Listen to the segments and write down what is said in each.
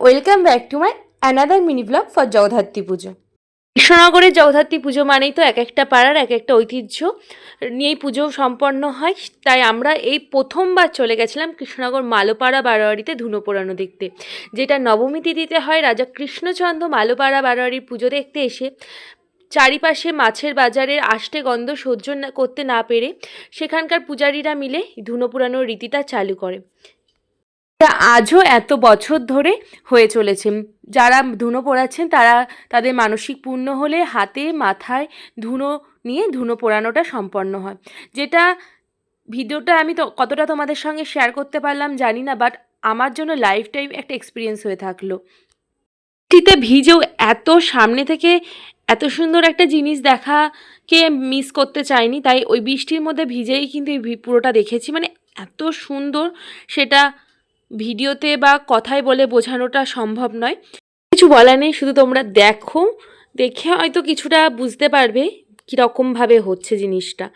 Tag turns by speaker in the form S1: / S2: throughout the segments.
S1: Welcome back to my another mini blog for Jagaddhatri পুজো। কৃষ্ণনগরের জগদ্ধাত্রী পুজো মানেই তো এক একটা পাড়ার এক একটা ঐতিহ্য নিয়েই পুজো সম্পন্ন হয়। তাই আমরা এই প্রথমবার চলে গেছিলাম কৃষ্ণনগর মালোপাড়া বারোয়ারিতে ধুনো পোড়ানো দেখতে, যেটা নবমী তিথিতে হয়। রাজা কৃষ্ণচন্দ্র মালোপাড়া বারোয়ারির পুজো দেখতে এসে চারিপাশে মাছের বাজারের আষ্টে গন্ধ সহ্য করতে না পেরে সেখানকার পূজারীরা মিলে ধুনো পোড়ানোর রীতিটা চালু করে। আজও এত বছর ধরে হয়ে চলেছে। যারা ধুনো পোড়াচ্ছেন তারা তাদের মানসিক পূর্ণ হলে হাতে মাথায় ধুনো নিয়ে ধুনো পোড়ানোটা সম্পন্ন হয়। যেটা ভিডিওটা আমি তো কতটা তোমাদের সঙ্গে শেয়ার করতে পারলাম জানি না, বাট আমার জন্য লাইফ টাইম একটা এক্সপিরিয়েন্স হয়ে থাকলো। বৃষ্টিতে ভিজেও এত সামনে থেকে এত সুন্দর একটা জিনিস দেখাকে মিস করতে চাইনি, তাই ওই বৃষ্টির মধ্যে ভিজেই কিন্তু পুরোটা দেখেছি। মানে এত সুন্দর, সেটা ভিডিওতে বা কথায় বলে বোঝানোটা সম্ভব নয়। কিছু বলার নেই, শুধু তোমরা দেখো, দেখে হয়তো কিছুটা বুঝতে পারবে কীরকমভাবে হচ্ছে জিনিসটা।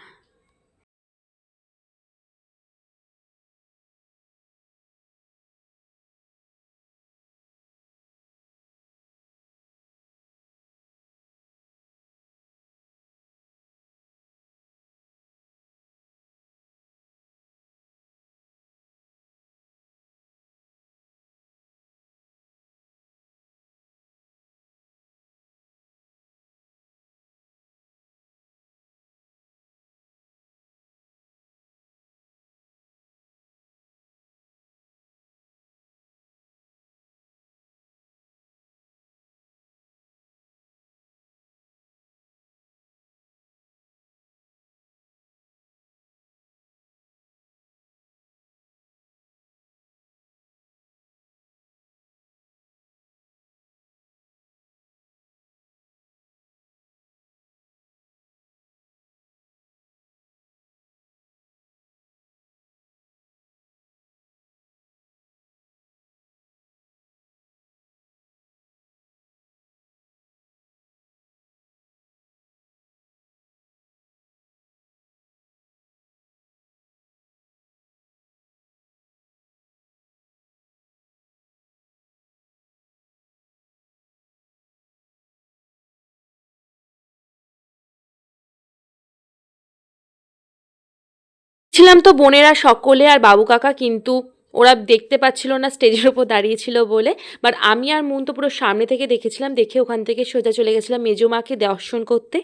S1: ছিলাম তো বোনেরা সকলে আর বাবু কাকা, কিন্তু ওরা দেখতে পাচ্ছিল না স্টেজের ওপর দাঁড়িয়েছিল বলে। বাট আমি আর মুন তো পুরো সামনে থেকে দেখেছিলাম, দেখে ওখান থেকে সোজা চলে গেছিলাম মেজো মাকে দর্শন করতে।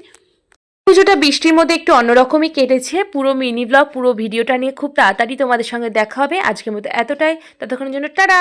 S1: পুজোটা বৃষ্টির মধ্যে একটু অন্যরকমই কেটেছে। পুরো মিনি ব্লগ, পুরো ভিডিওটা নিয়ে খুব তাড়াতাড়ি তোমাদের সঙ্গে দেখা হবে। আজকের মতো এতটাই, ততক্ষণের জন্য টাটা।